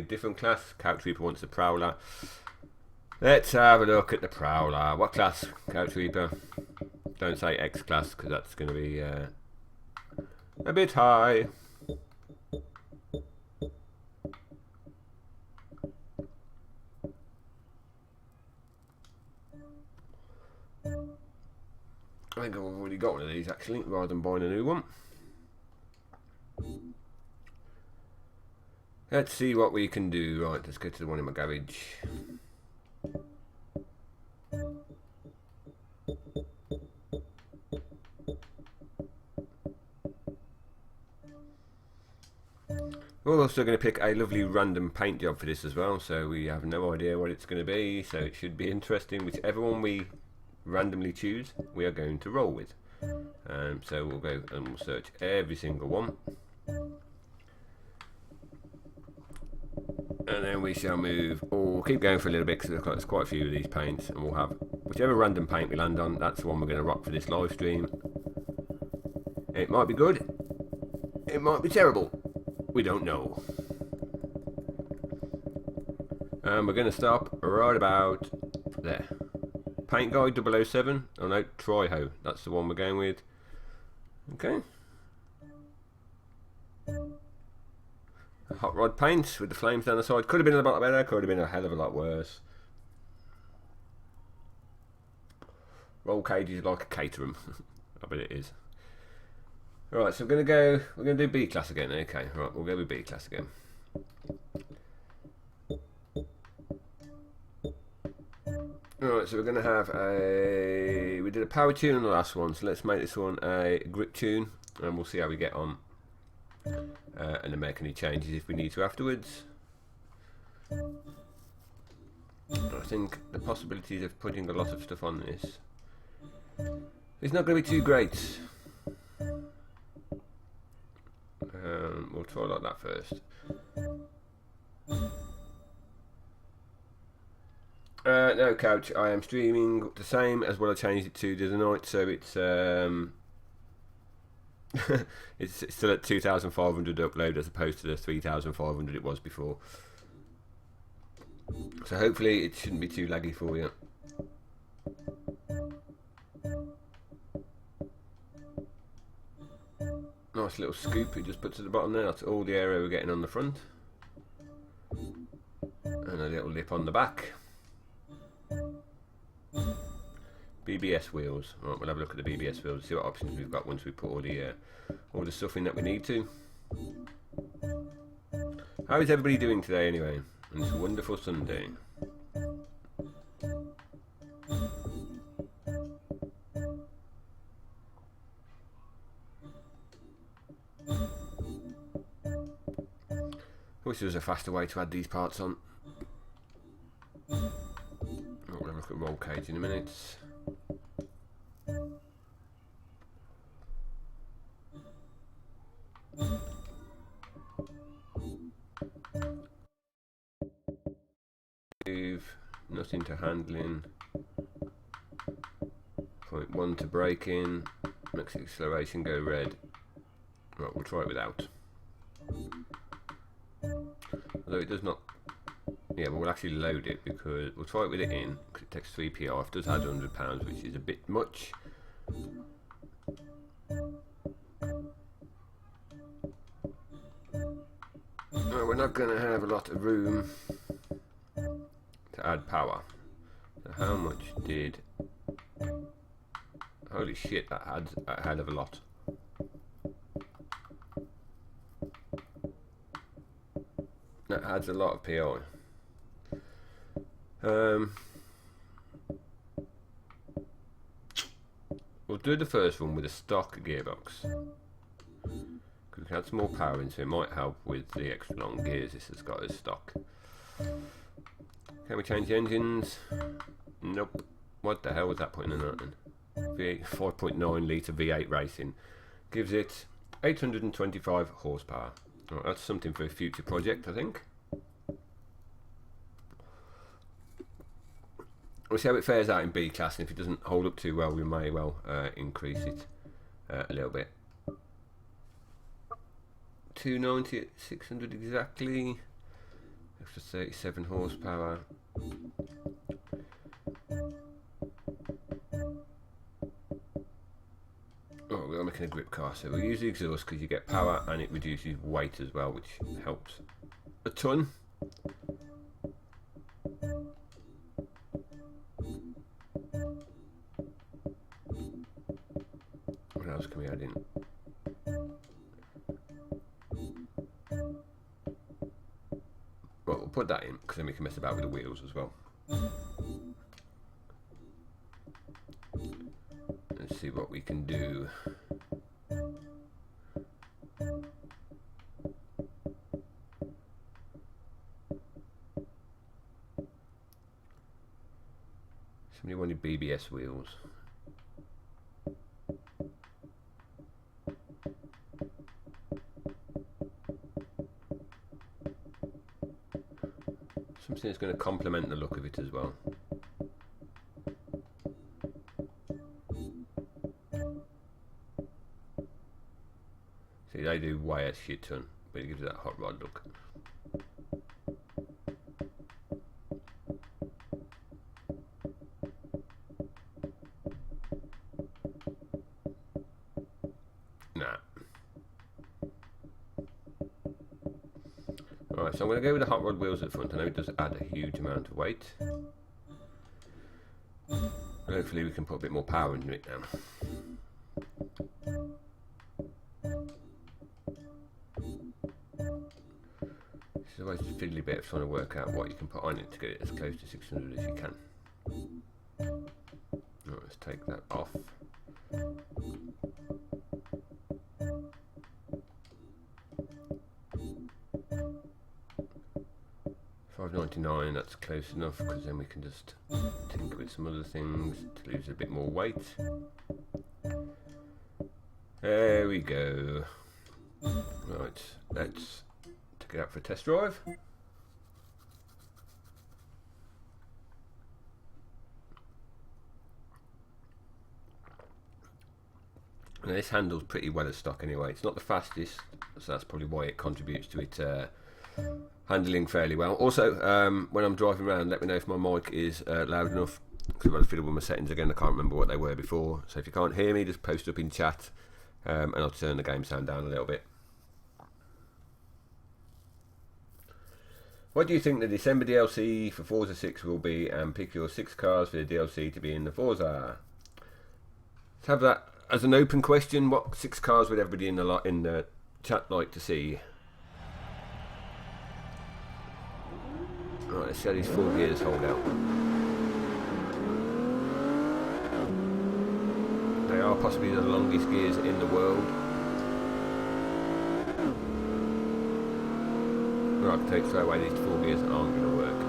different class. Couch Reaper wants the Prowler. Let's have a look at the Prowler. What class, Couch Reaper? Don't say X class, because that's going to be a bit high. I think I've already got one of these actually, rather than buying a new one. Let's see what we can do. Right, let's go to the one in my garage. We're also going to pick a lovely random paint job for this as well, so we have no idea what it's going to be, so it should be interesting. Whichever one we randomly choose, we are going to roll with. So we'll go and we'll search every single one. And then we shall move, or keep going for a little bit because there's quite a few of these paints, and we'll have whichever random paint we land on, that's the one we're going to rock for this live stream. It might be good, it might be terrible, we don't know. And we're going to stop right about there. Paint Guy 007, oh no, Triho, that's the one we're going with. Okay. Hot rod paint with the flames down the side. Could have been a lot better, could have been a hell of a lot worse. Roll cage is like a caterum. I bet it is. Right, so we're going to do B class again. Okay, right, we'll go with B class again. Alright, so we're going to have a... We did a power tune on the last one, so let's make this one a grip tune, and we'll see how we get on. And then make any changes if we need to afterwards. I think the possibilities of putting a lot of stuff on this is not going to be too great. We'll try like that first. No, Couch, I am streaming the same as what I changed it to the other night, so it's it's still at 2,500 upload as opposed to the 3,500 it was before. So hopefully it shouldn't be too laggy for you. Nice little scoop it just puts at the bottom there. That's all the area we're getting on the front. And a little lip on the back. BBS wheels. Right, we'll have a look at the BBS wheels, see what options we've got once we put all the stuff in that we need to. How is everybody doing today anyway? On this wonderful Sunday. I wish there was a faster way to add these parts on. We'll have a look at roll cage in a minute. Nothing to handling. 0.1 to braking. Makes the acceleration go red. Right, we'll try it without. Although it does not. Yeah, but we'll actually load it because we'll try it with it in because it takes 3 PR. It does add £100, which is a bit much. Well, we're not going to have a lot of room to add power. So how much did... Holy shit, that adds a hell of a lot. That adds a lot of PI. We'll do the first one with a stock gearbox. Because we can add some more power into it. It might help with the extra long gears this has got as stock. Can we change the engines? Nope. What the hell was that putting in that then? V8 5.9 litre V8 racing. Gives it 825 horsepower. Right, that's something for a future project, I think. We'll see how it fares out in B class, and if it doesn't hold up too well, we may well increase it a little bit. 290 at 600 exactly. 37 horsepower. Oh, we're making a grip car, so we'll use the exhaust because you get power and it reduces weight as well, which helps a ton. What else can we add in? Well, we'll put that in because then we can mess about with the wheels as well. Let's see what we can do. Somebody wanted BBS wheels. Something that's going to complement the look of it as well. See, they do weigh a shit ton, but it gives it that hot rod look. Nah. Alright, so I'm going to go with the hot rod wheels at the front. I know it does add a huge amount of weight. Hopefully we can put a bit more power into it now. This is always a fiddly bit of trying to work out what you can put on it to get it as close to 600 as you can. Right, let's take that off. $5.99, that's close enough because then we can just tinker with some other things to lose a bit more weight. There we go. Right, let's take it out for a test drive. Now, this handles pretty well as stock anyway. It's not the fastest, so that's probably why it contributes to it handling fairly well. Also, when I'm driving around, let me know if my mic is loud enough, because I've got to fiddle with my settings again. I can't remember what they were before, so if you can't hear me, just post up in chat, and I'll turn the game sound down a little bit. What do you think the December DLC for Forza 6 will be, and pick your 6 cars for the DLC to be in the Forza? Let's have that as an open question. What 6 cars would everybody in the chat like to see? Right, let's see how these 4 gears hold out. They are possibly the longest gears in the world. Right, I can take straight away these 4 gears aren't going to work.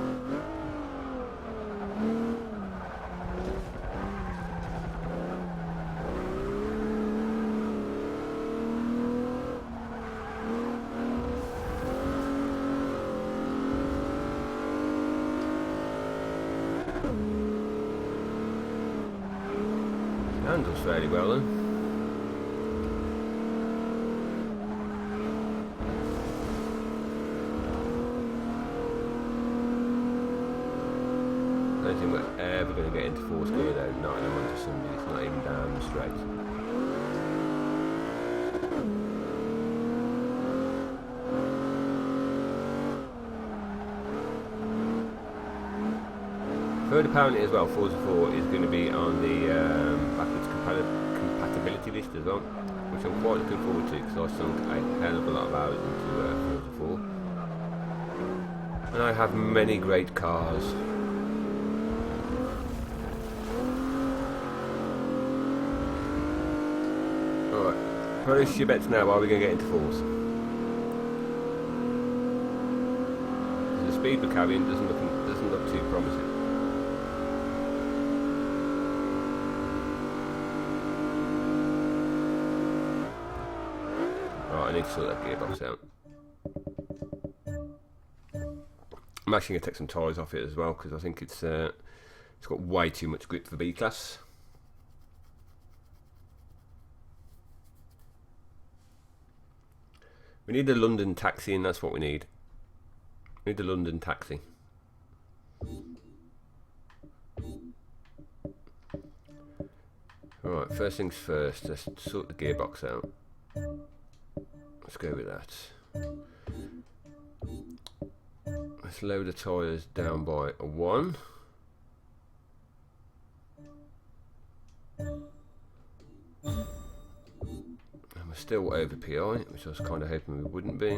Handles fairly well then. I don't think we're ever going to get into 4th gear though, not in a month or something. It's not even down straight. Third apparently as well, Forza 4 is going to be on the backwards compatibility list as well, which I'm quite looking forward to because I sunk a hell of a lot of hours into Forza 4. And I have many great cars. Alright, place your bets now, are we going to get into 4s? The speed we're carrying doesn't look too promising. I need to sort that gearbox out. I'm actually going to take some tyres off it as well because I think it's got way too much grip for B-Class. We need a London taxi and that's what we need. Need the London taxi. Alright, first things first, let's sort the gearbox out. Let's go with that. Let's lower the tyres down by a 1. And we're still over PI, which I was kind of hoping we wouldn't be.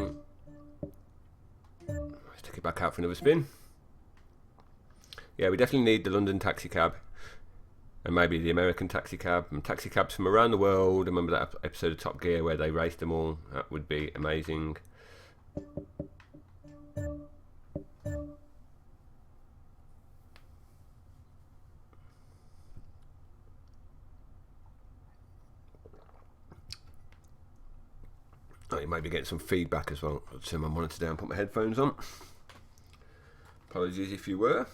Let's take it back out for another spin. Yeah, we definitely need the London taxi cab. And maybe the American taxi cab, and taxi cabs from around the world. Remember that episode of Top Gear where they raced them all? That would be amazing. Oh, you might be getting some feedback as well. I'll turn my monitor down, put my headphones on. Apologies if you were.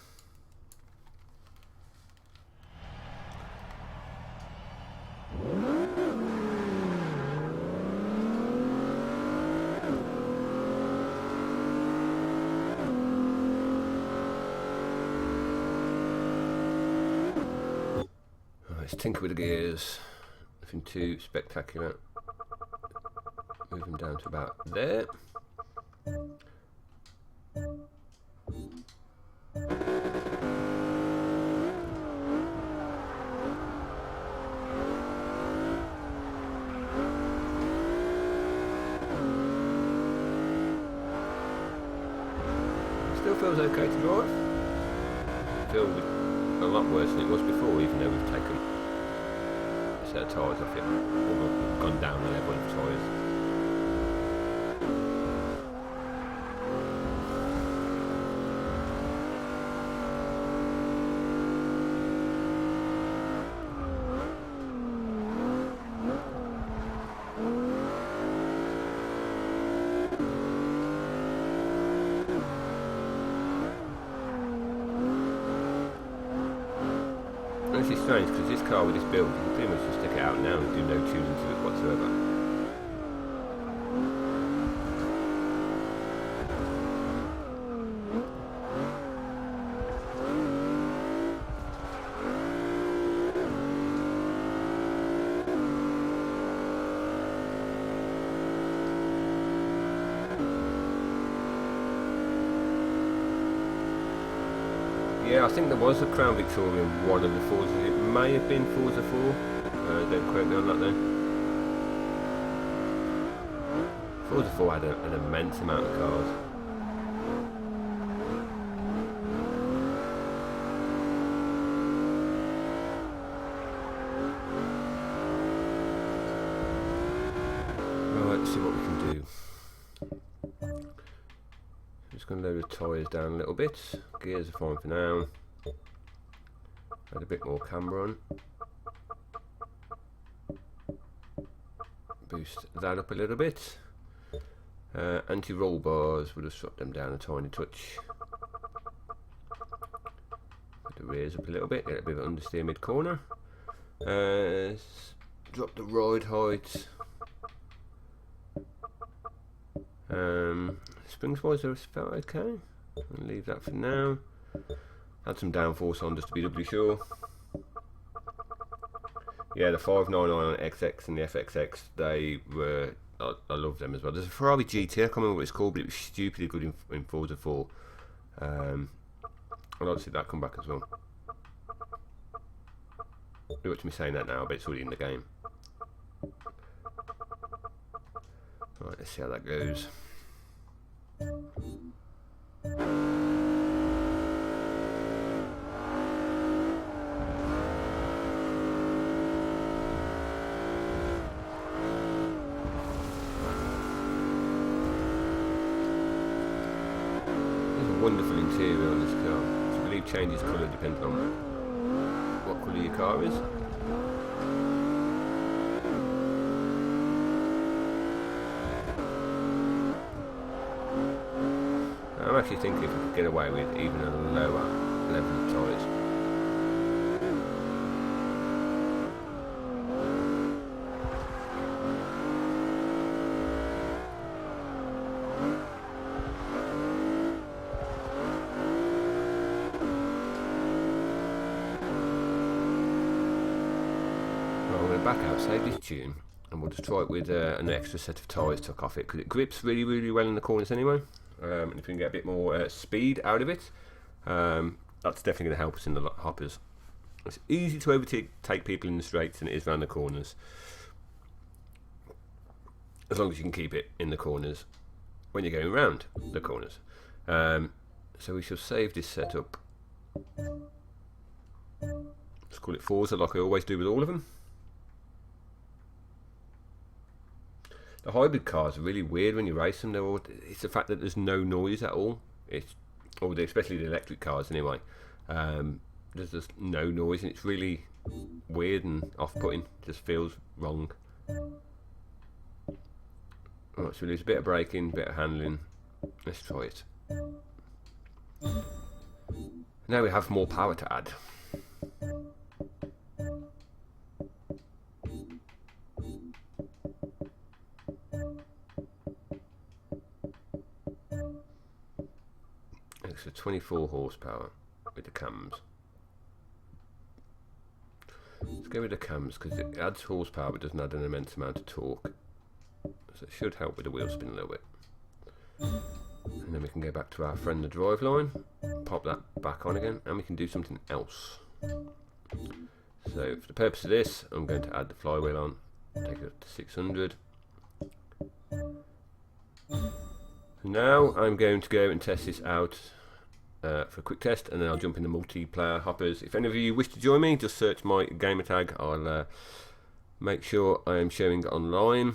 Let's tinker with the gears. Nothing too spectacular. Move them down to about there. Still feels okay to drive. Feels a lot worse than it was before, even though we've taken a set of tyres off it, or gone down the level of tyres. It's strange because this car with this build, you can pretty much just stick it out now and do no tuning to it whatsoever. Yeah, I think there was a Crown Victoria in one of the Forzas. It may have been Forza 4. Don't quote me on that though. Forza 4 had an immense amount of cars. Right, let's see what we can do. Just going to lower the tyres down a little bit. Gears are fine for now. Add a bit more camber on. Boost that up a little bit. Anti-roll bars, we'll just drop them down a tiny touch. Put the rears up a little bit, get a bit of understeer mid-corner. Drop the ride height. Springs wise, they're about okay. I'll leave that for now. Add some downforce on just to be doubly sure. Yeah, the 599 XX and the FXX, they were, I love them as well. There's a Ferrari GT, I can't remember what it's called, but it was stupidly good in Forza 4. I'd like to see that come back as well. You watch me saying that now, but it's already in the game. Right, let's see how that goes. Wonderful interior on this car. I believe changes colour depending on what colour your car is. I'm actually thinking if we could get away with even a lower level of tyres. back out, save this tune, and we'll just try it with an extra set of tyres took off it, because it grips really, really well in the corners anyway. And if we can get a bit more speed out of it, that's definitely going to help us in the hoppers. It's easy to overtake people in the straights than it is around the corners, as long as you can keep it in the corners when you're going around the corners. So we shall save this setup. Let's call it Forza, like I always do with all of them. The hybrid cars are really weird when you race them. It's the fact that there's no noise at all. Especially the electric cars anyway. There's just no noise, and it's really weird and off-putting. Just feels wrong. Right, so we lose a bit of braking, a bit of handling. Let's try it. Now we have more power to add. Extra 24 horsepower with the cams. Let's go with the cams because it adds horsepower but doesn't add an immense amount of torque. So it should help with the wheel spin a little bit. And then we can go back to our friend the drive line, pop that back on again, and we can do something else. So for the purpose of this, I'm going to add the flywheel on, take it up to 600. Now I'm going to go and test this out for a quick test, and then I'll jump in the multiplayer hoppers. If any of you wish to join me, just search my gamer tag. I'll make sure I am showing online.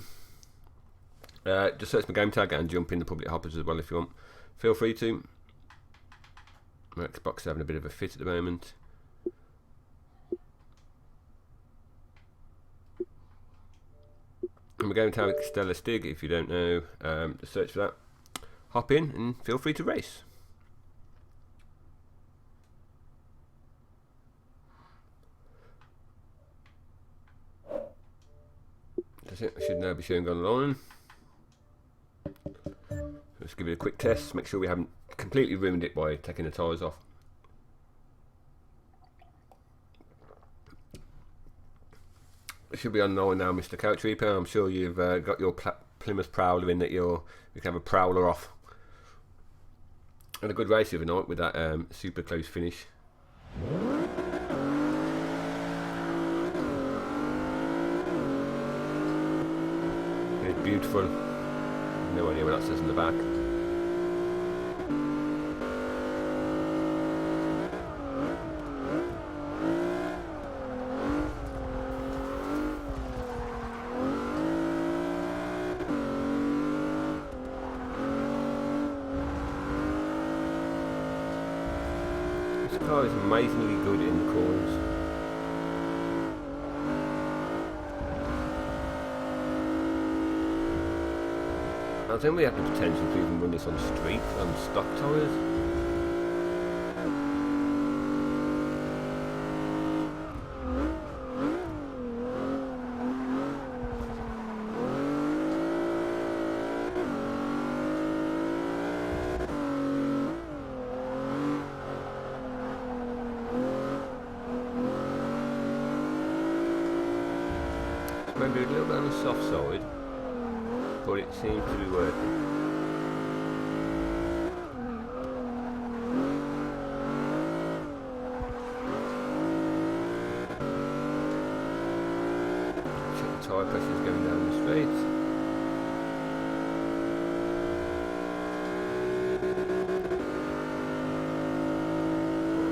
Just search my game tag and jump in the public hoppers as well if you want. Feel free to. My Xbox is having a bit of a fit at the moment. And we're going to have a Stellar Stig. If you don't know, just search for that. Hop in and feel free to race. That's it. I should now be showing online. Let's give it a quick test, make sure we haven't completely ruined it by taking the tyres off. It should be online now, Mr. Couch Reaper. I'm sure you've got your Plymouth Prowler in that you can have a Prowler off. And a good race the other night with that super close finish. It's beautiful. No idea what that says in the back. This car is amazingly good in the corners. I think we have the potential to even run this on street, on stock tyres. It's maybe a little bit on the soft side, but it seems to be working. Check the tyre pressure going down the straight.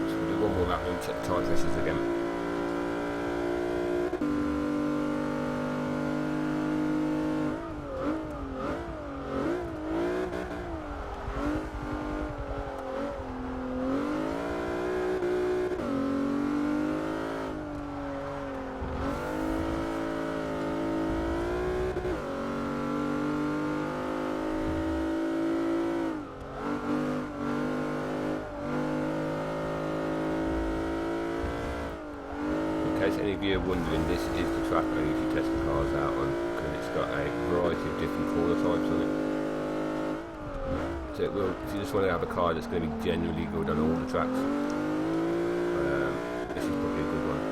So we'll do one more lap and check the tyre pressures again. In case any of you are wondering, this is the track I usually test the cars out on, because it's got a variety of different corner types on it. So it will, if you just want to have a car that's going to be genuinely good on all the tracks, this is probably a good one.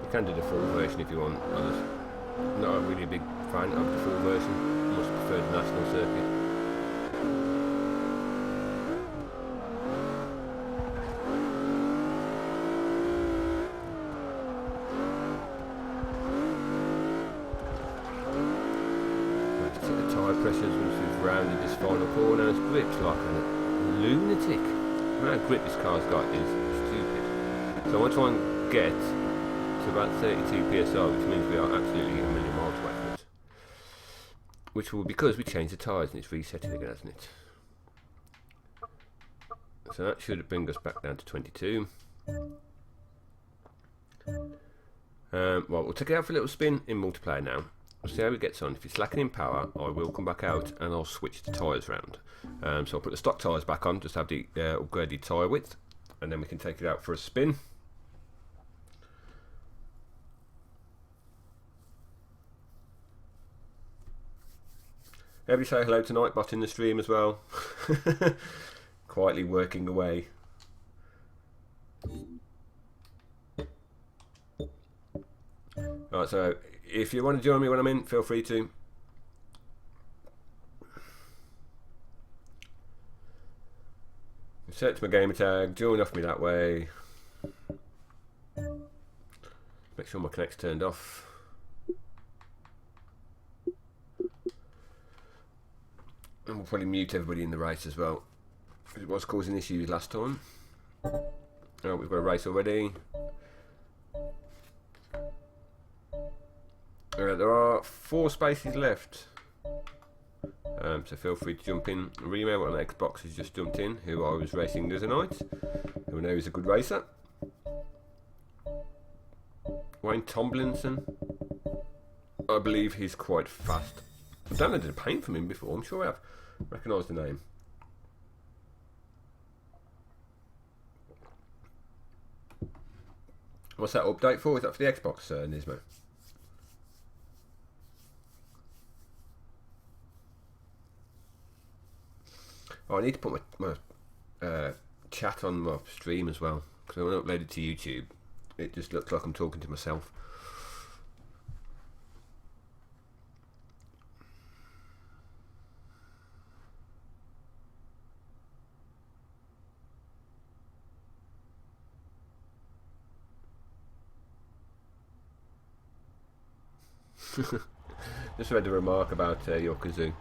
You can do the full version if you want. I'm just not really a big fan of the full version. I much prefer the national circuit. Let's check the tyre pressures once we've rounded this final corner. It's gripped like a lunatic. The amount of grip this car's got is stupid. So I want to try and get to about 32 psi, which means we are absolutely a million miles away from it. Which will be because we changed the tyres and it's reset it again, hasn't it? So that should bring us back down to 22. Well, we'll take it out for a little spin in multiplayer now. We'll see how it gets on. If it's lacking in power, I will come back out and I'll switch the tyres round. So I'll put the stock tyres back on, just have the upgraded tyre width, and then we can take it out for a spin. Everybody say hello tonight, bot in the stream as well. Quietly working away. Alright, so if you want to join me when I'm in, feel free to. Search my gamer tag, join off me that way. Make sure my connect's turned off. And we'll probably mute everybody in the race as well, because it was causing issues last time. Oh, we've got a race already. Alright, there are 4 spaces left. So feel free to jump in. Remo on Xbox has just jumped in, who I was racing the other night, who I know is a good racer. Wayne Tomlinson, I believe he's quite fast. I've downloaded a paint from him before, I'm sure I have. Recognise the name. What's that update for? Is that for the Xbox, Nismo? Oh, I need to put my chat on my stream as well, because when I upload it to YouTube, it just looks like I'm talking to myself. Just read a remark about your kazoo.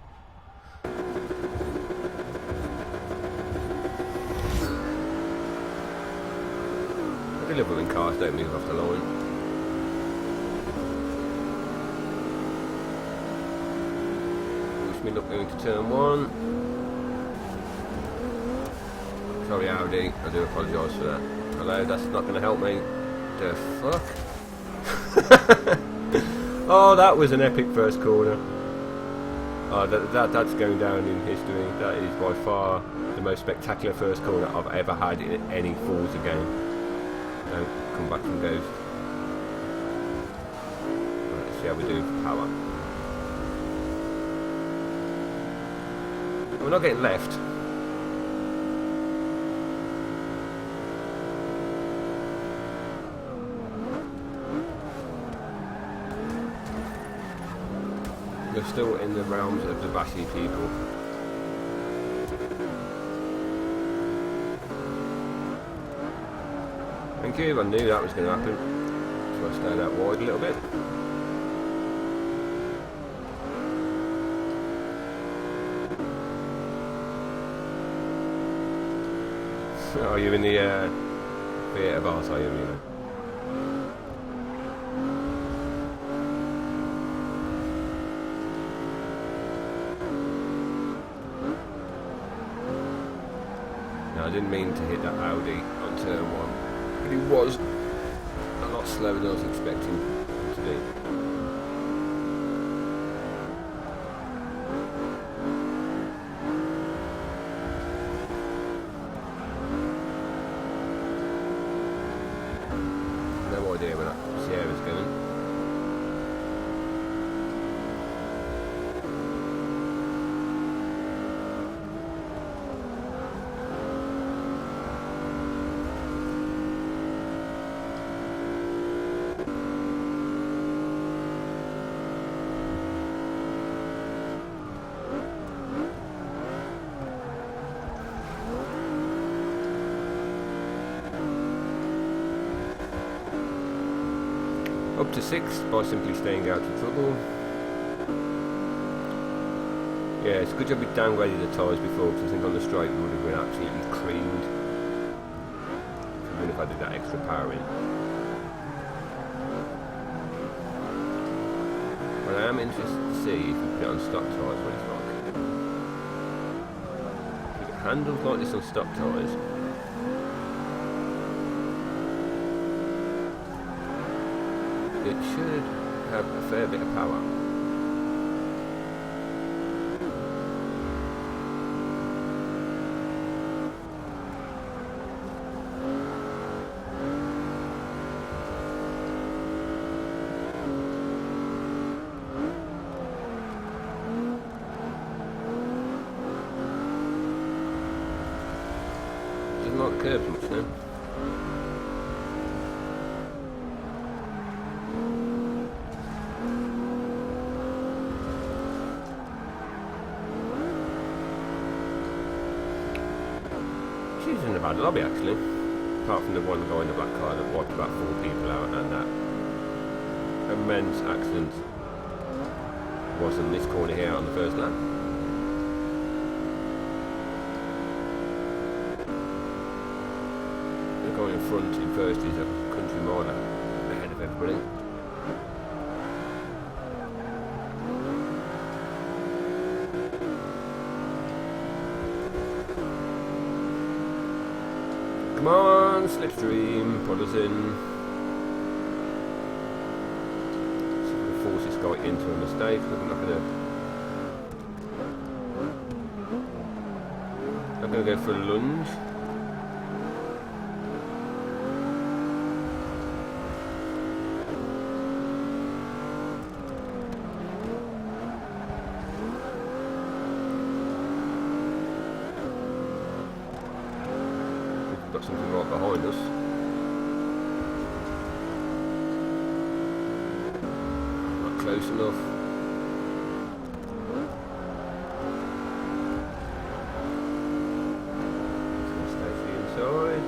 I love it when cars don't move off the line. Wish me luck going to turn 1. Sorry Audi, I do apologise for that. Hello, that's not going to help me. The fuck? Oh, that was an epic first corner. Oh, that's going down in history. That is by far the most spectacular first corner I've ever had in any Forza game. Don't come back from Ghost. Right, let's see how we do for power. We're not getting left. We're still in the realms of the Bashi people. Thank you, I knew that was going to happen. So I stayed out wide a little bit. Oh, you're in the theatre bars, are you, Mila? I didn't mean to hit that Audi on turn 1, but it was a lot slower than I was expecting it to be. No idea where that Sierra's going. up to 6 by simply staying out of trouble. Yeah, it's a good job we downgraded the tyres before, because I think on the straight we would have been absolutely creamed. Even if I did that extra power in. But I am interested to see if we put it on stock tyres what it's like. If it handles like this on stock tyres, it should have a fair bit of power. Doesn't like the curves much now. She's in a bad lobby actually, apart from the one guy in the black car that wiped about 4 people out, and that immense accident was in this corner here on the first lap. The guy in front in first is a country mile ahead of everybody. Come on, Slipstream, put us in. See if we can force this guy into a mistake. I'm not going to go for a lunge. Got something right behind us. Not close enough. Stay to the inside.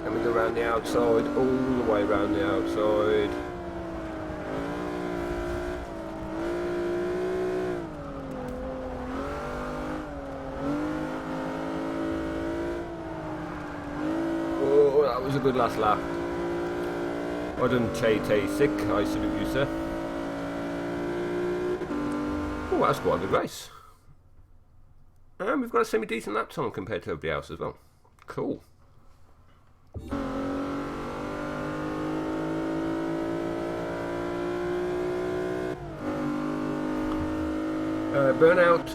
And we go around the outside, all the way around the outside. That was a good last lap. Well done, Tay Sick. I salute you, sir. Oh, that's quite a good race. And we've got a semi-decent lap time compared to everybody else as well. Cool. Burnout,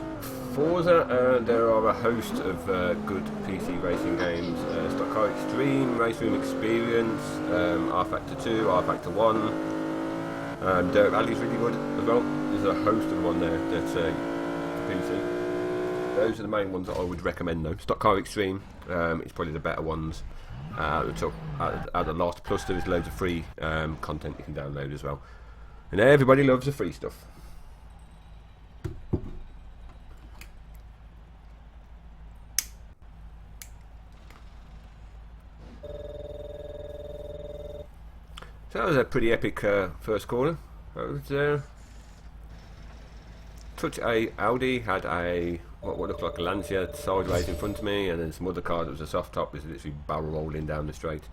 Forza, there are a host of good PC racing games. Stock Car Extreme, Race Room Experience, R Factor 2, R Factor 1. Dirt Rally's really good as well. There's a host of one there that's PC. Those are the main ones that I would recommend though. Stock Car Extreme, it's probably the better ones out of the lot. Plus there is loads of free content you can download as well. And everybody loves the free stuff. So that was a pretty epic first corner. That was touch a Audi, had a what looked like a Lancia sideways in front of me, and then some other car that was a soft top was literally barrel rolling down the straight.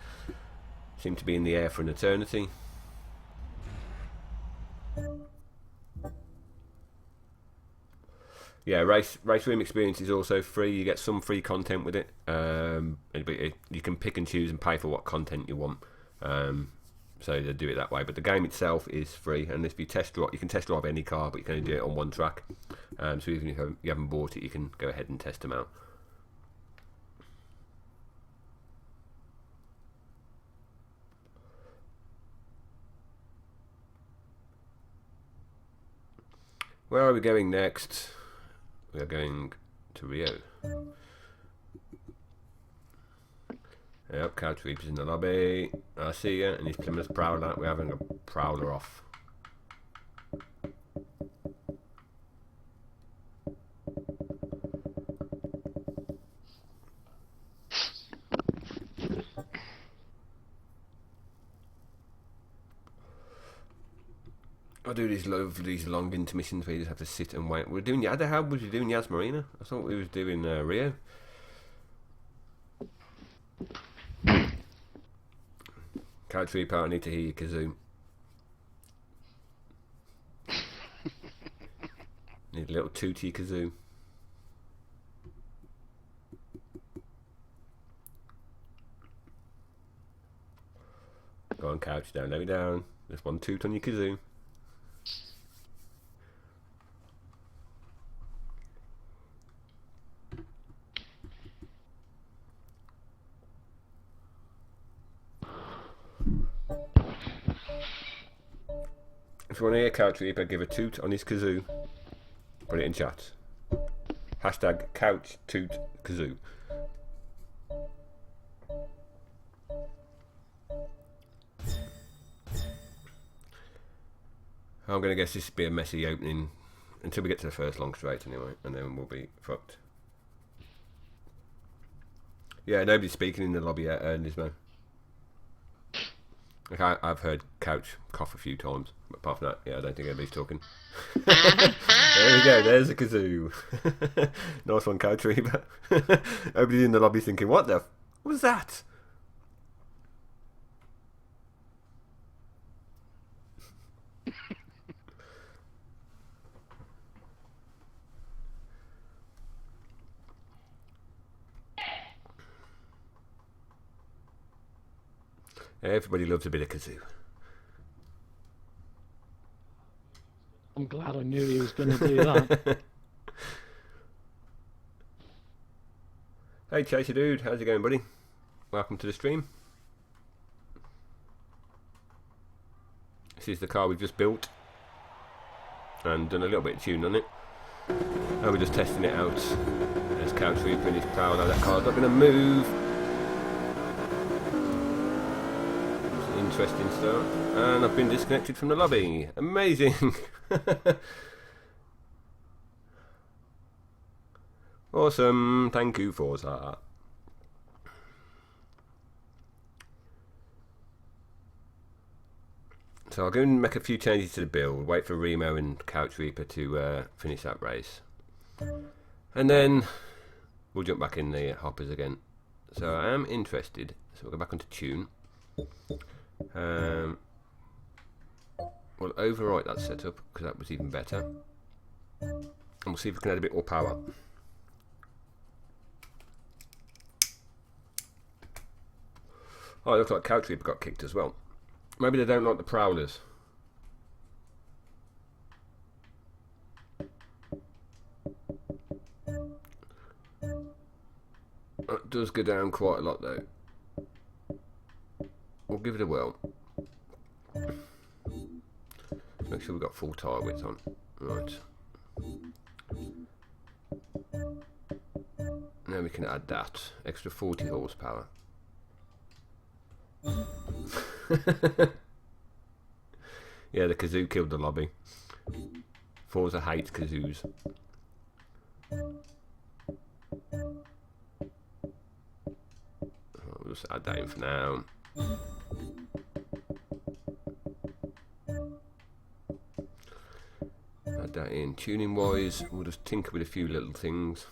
Seemed to be in the air for an eternity. Yeah, race room experience is also free. You get some free content with it. You can pick and choose and pay for what content you want. So they do it that way, but the game itself is free. And if you you can test drive any car, but you can only do it on one track. So even if you haven't bought it, you can go ahead and test them out. Where are we going next? We are going to Rio. Yep, Couch Reaper's in the lobby. I see you, and he's Plymouth Prowler. We're having a Prowler off. do these long intermissions where you just have to sit and wait. We're doing Yaz. How was you doing Yaz Marina? I thought we was doing Rio. Couch Reaper, I need to hear your kazoo. Need a little tooty kazoo. Go on, Couch, down, lay me down. Just one toot on your kazoo. If you want to hear Couch Reaper give a toot on his kazoo, put it in chat. Hashtag couch toot kazoo. I'm going to guess this will be a messy opening until we get to the first long straight anyway, and then we'll be fucked. Yeah, nobody's speaking in the lobby yet, Nismo. Okay, I've heard Couch cough a few times, but apart from that, yeah, I don't think anybody's talking. There we go, there's a kazoo. Nice one, Couch Reaper. Everybody in the lobby thinking, what the f was that? Everybody loves a bit of kazoo. I'm glad I knew he was going to do that. Hey Chaser Dude, how's it going, buddy? Welcome to the stream. This is the car we've just built and done a little bit of tuning on it. And we're just testing it out. There's Couch Reaper in his Prowler. That car's not going to move. Interesting start, and I've been disconnected from the lobby. Amazing. Awesome, thank you Forza. So I'll go and make a few changes to the build, wait for Remo and Couch Reaper to finish that race, and then we'll jump back in the hoppers again. So I am interested, so we'll go back onto tune. We'll overwrite that setup because that was even better, and we'll see if we can add a bit more power. Oh, it looks like Couch Reaper got kicked as well. Maybe they don't like the Prowlers. It does go down quite a lot though. We'll give it a whirl. Make sure we've got full tyre width on. Right. Now we can add that. Extra 40 horsepower. Yeah, the kazoo killed the lobby. Forza hates kazoos. We'll just add that in for now. Add that in. Tuning wise, we'll just tinker with a few little things.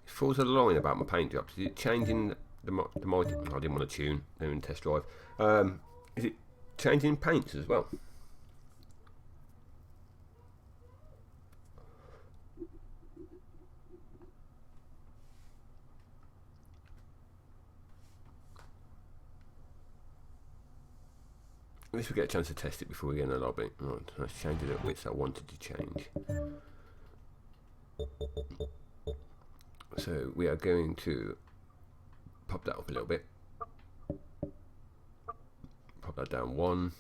Forza lying about my paint jobs. Is it changing the mic? I didn't want to tune. Doing test drive. Is it changing paints as well? At least we get a chance to test it before we get in the lobby. Right, let's change it a bit that I wanted to change. So we are going to pop that up a little bit. Pop that down one.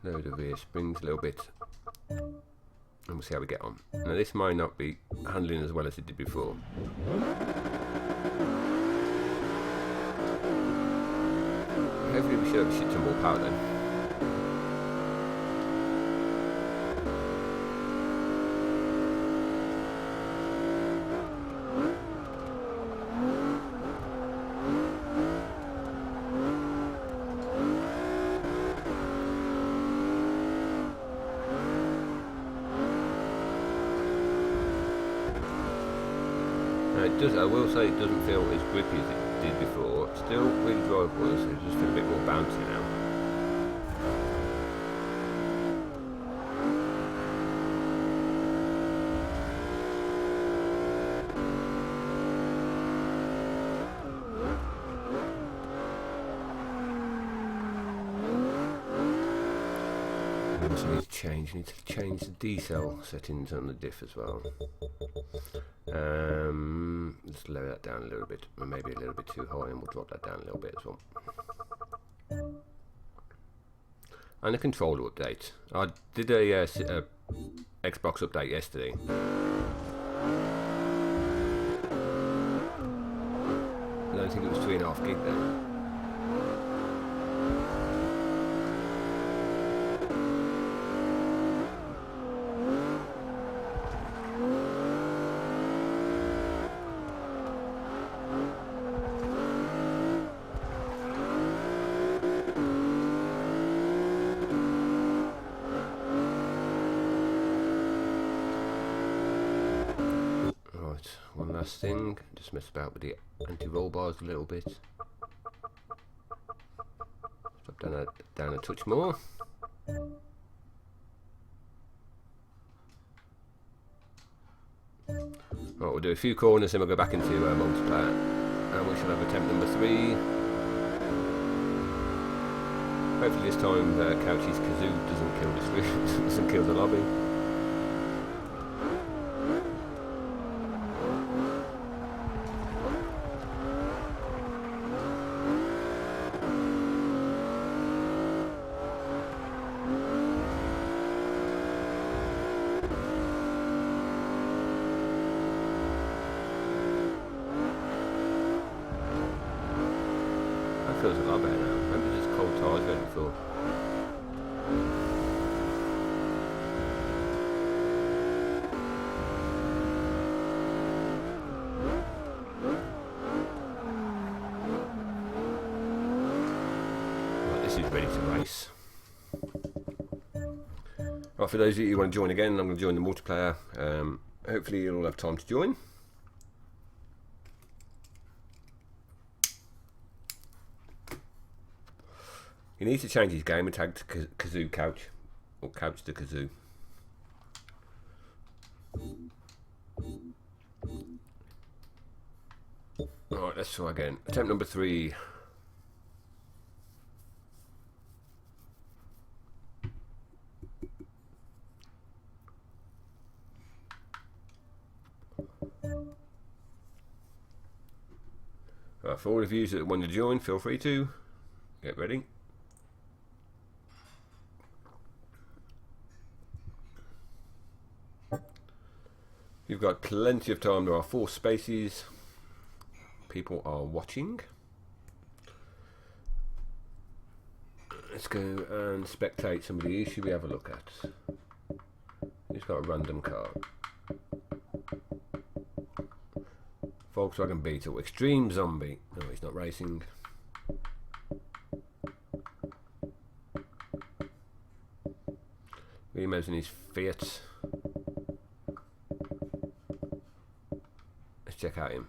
Load of rear springs a little bit. And we'll see how we get on. Now this might not be handling as well as it did before. Hopefully we should have a shit ton more power then. It does. I will say it doesn't feel as grippy as it did before. It's still really drivable, so it just feels a bit more bouncy now. Need to change the decel settings on the diff as well. Let's lower that down a little bit, or maybe a little bit too high, and we'll drop that down a little bit as well. And a controller update. I did a Xbox update yesterday. I don't think it was 3.5 gig then. One last thing, just mess about with the anti-roll bars a little bit. Drop down a touch more. Right, we'll do a few corners, then we'll go back into multiplayer, and we shall have attempt number 3. Hopefully this time Couchy's kazoo doesn't kill this doesn't kill the lobby. Feels a lot better now. Maybe just cold tires going before. Right, this is ready to race. Right, for those of you who want to join again, I'm going to join the multiplayer. Hopefully you'll all have time to join. He needs to change his gamer tag to Kazoo Couch, or Couch to Kazoo. Alright, let's try again. Attempt number 3. Right, for all of you that want to join, feel free to get ready. You've got plenty of time. There are 4 spaces. People are watching. Let's go and spectate some of these. Should we have a look at? Who's got a random car? Volkswagen Beetle. Extreme Zombie. No, he's not racing. Remo's in his Fiat. Check out him.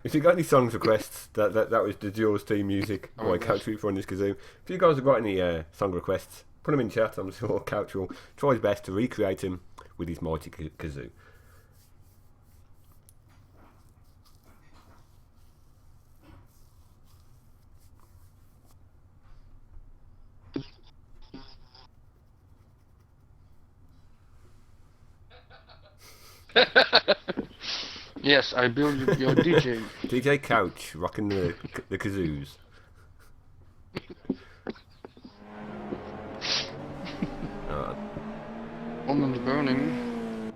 If you got any songs requests, that was the Jaws team music by Couch for on this kazoo. If you guys have got any song requests, put them in chat. I'm sure Couch will try his best to recreate him with his mighty kazoo. Yes, I build your DJ. DJ Couch rocking the kazoos. London's Burning.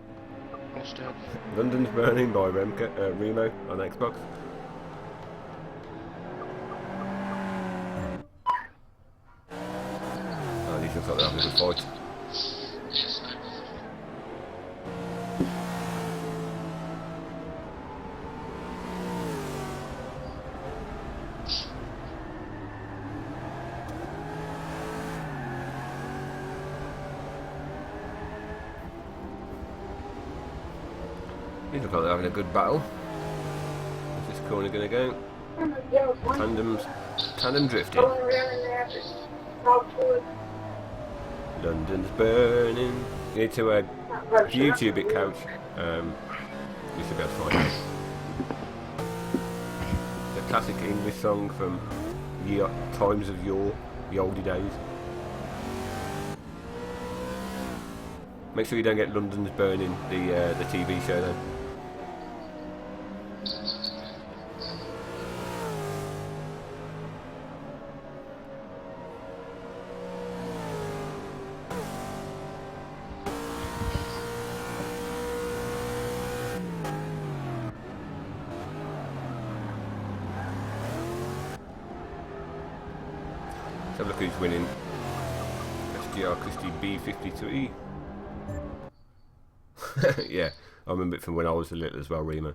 What's that? London's Burning by Remo on Xbox. Oh, these looks like they're having a good fight. Look like they're having a good battle. Where's this corner going to go? Tandem drifting. London's burning. You need to YouTube it, Couch. You should be able to find it. The classic English song from times of yore, the oldie days. Make sure you don't get London's Burning, the TV show then. Let's have a look who's winning. SGR Christie B53. Yeah, I remember it from when I was a little as well, Rima.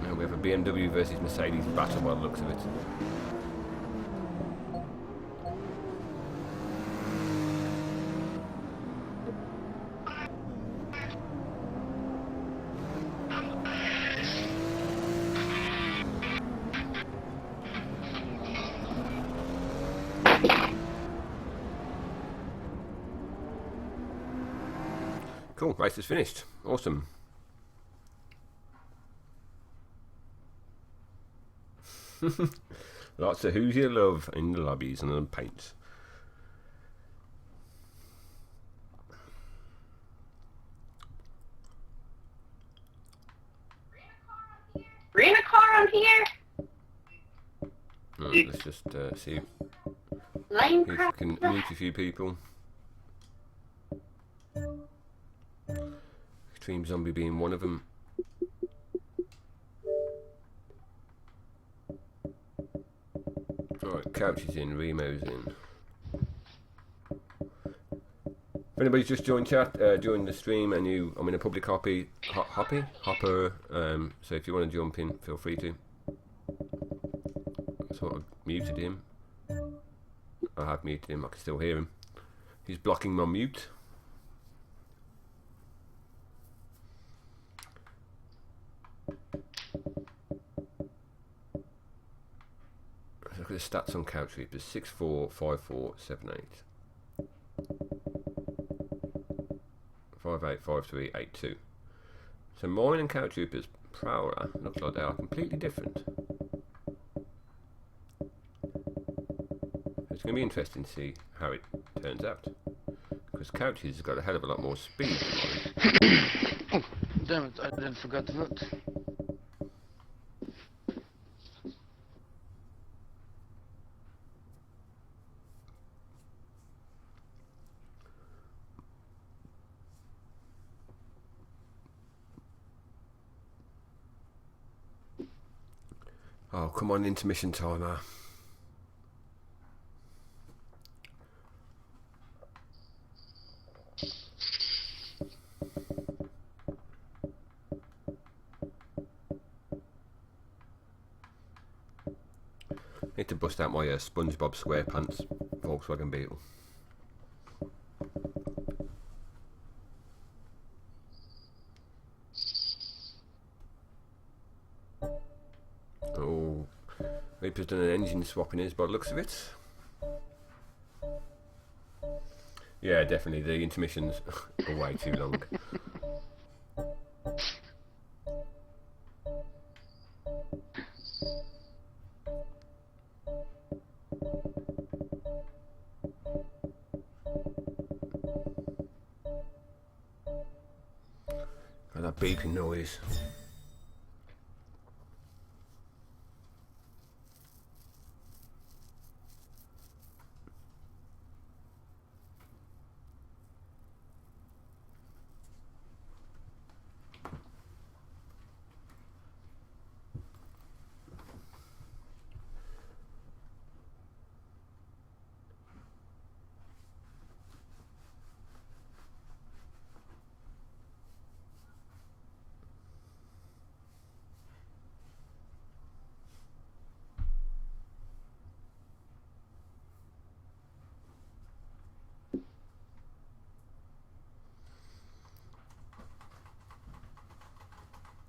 Now we have a BMW versus Mercedes battle by the looks of it. Cool, race is finished. Awesome. Lots of who's you love in the lobbies and the paints. Bring a car on here. Right, let's just see Lane if we can mute a few people. Extreme Zombie being one of them. Alright, Couch is in, Remo's in. If anybody's just joined chat, join the stream and I'm in a public hopper, so if you want to jump in, feel free to. Sort of muted him. I have muted him, I can still hear him. He's blocking my mute. Look at the stats on Couch Reapers: 6'4", 5'4", 7'8", 5'8", 5'3", 8'2". So mine and Couch Reapers Prowler looks like they are completely different. It's going to be interesting to see how it turns out, because Couch's has got a hell of a lot more speed than mine. Oh, damn it, I didn't forget to vote. Oh, come on, intermission timer. Need to bust out my SpongeBob SquarePants Volkswagen Beetle. Oh, Reaper's done an engine swap in his by the looks of it. Yeah, definitely the intermissions are way too long. That beeping noise.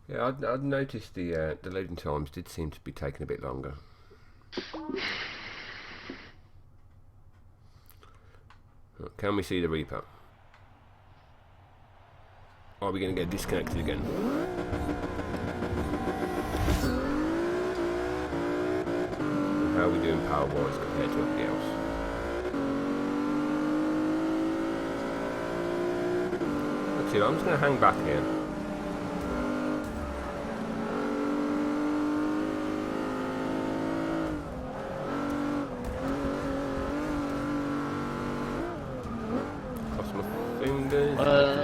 Yeah, I'd noticed the loading times did seem to be taking a bit longer. Can we see the Reaper? Are we going to get disconnected again? How are we doing power-wise compared to everybody else? Let's see, I'm just going to hang back here. Cross my fingers.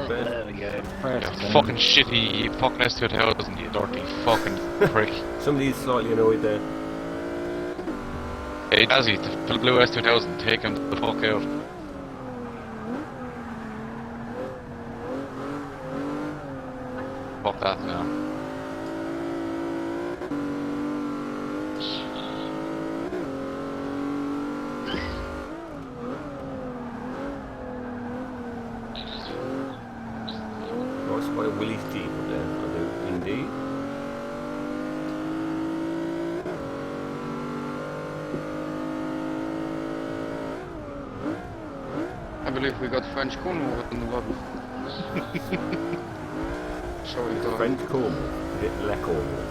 There we go. Yeah, fucking shitty, you fucking S2000, you dirty fucking prick. Somebody's slightly annoyed there. Hey, Dazzy, the blue S2000, take him the fuck out. Fuck that now. Nice by Willie's Jeep up there, I do indeed. I believe we got French Cornwall in the lobby. Shall we go? French Cornwall, is it Le Cornwall?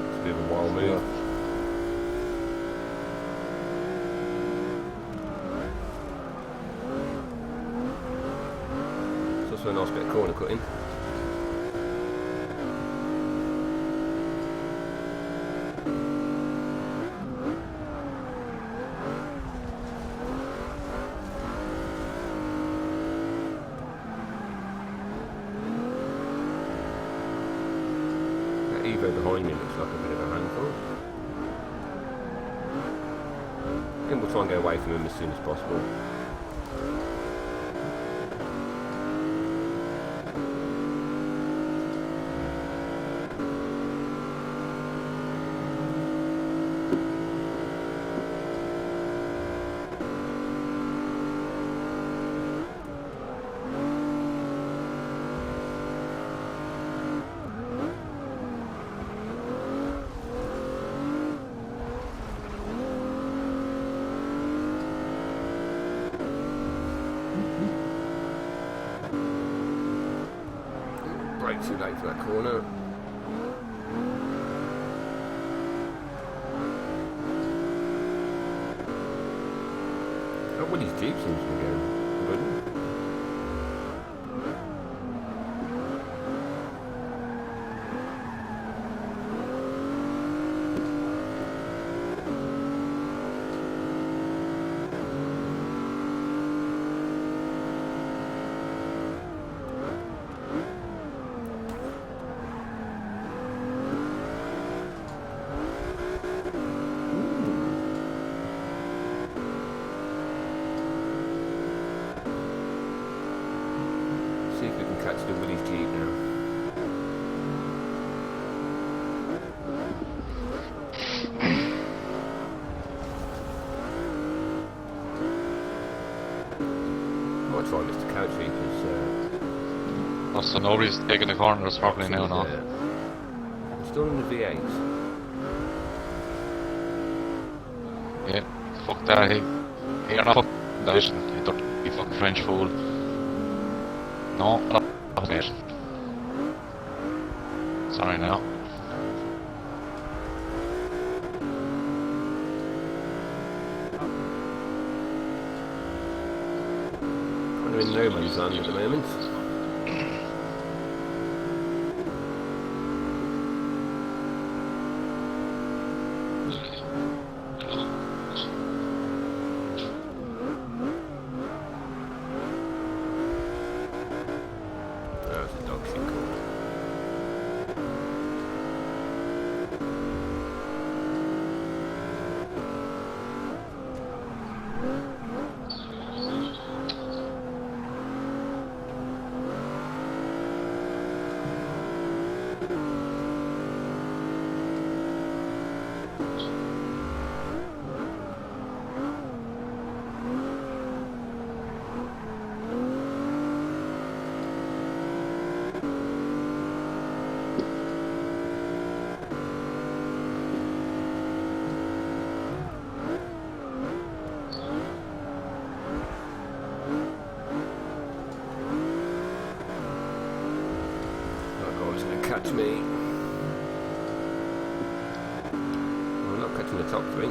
It's a bit of a wild move. It's also a nice bit of corner cutting. Evo behind me looks like a bit of a handful. I think we'll try and get away from him as soon as possible. Brake too late for that corner. Oh, Willie's Jeep seems to be going good. See if we can catch the Willie's Jeep now. Might try Mr. Couch because Oh, so nobody's taking the corners properly now, no? still in the V8. Yeah, fuck that, hey. Hey, you're not fucking that, you dirty fucking French fool. No, not mate. Sorry now. Kind of in no man's land at the moment. That was a dog shit call. catch me. I'm not catching the top three.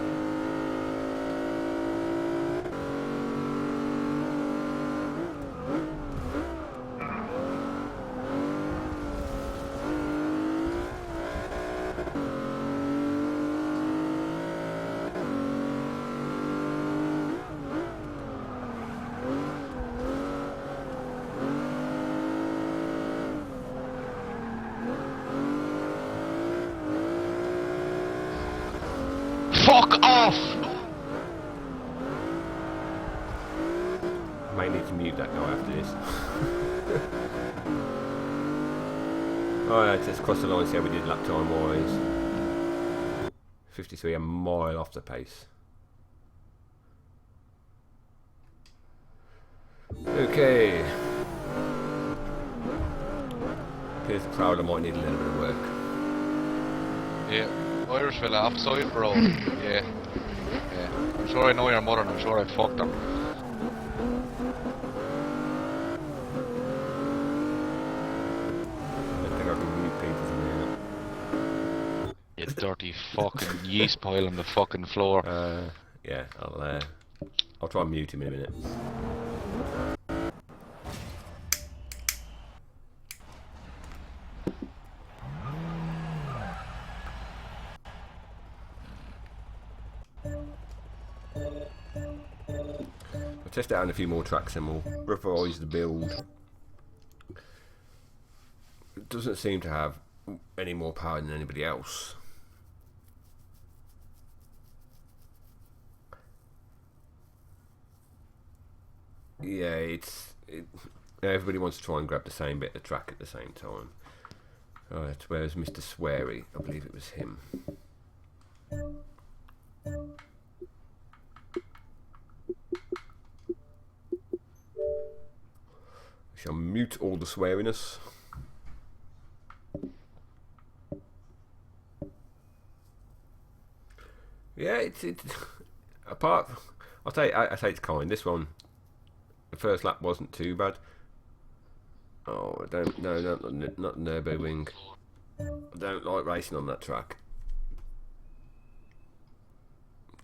Fuck off! May need to mute that guy after this. Alright, let's cross the line, see how we did lap time wise. 53, a mile off the pace. Okay. Appears the Prowler might need a little bit of work. Yeah, Irish fella offside, bro. Yeah. I'm sure I know your mother and I'm sure I fucked her. I think I can mute people from here. You dirty fucking yeast pile on the fucking floor. Yeah, I'll try and mute him in a minute. I'll test it out on a few more tracks and we'll revise the build. It doesn't seem to have any more power than anybody else. Yeah, everybody wants to try and grab the same bit of the track at the same time. Alright, where's Mr. Sweary? I believe it was him. I shall mute all the sweariness. Yeah, it's apart. I say it's kind. This one, the first lap wasn't too bad. Oh, I don't. No, not Nurbo Wing. I don't like racing on that track.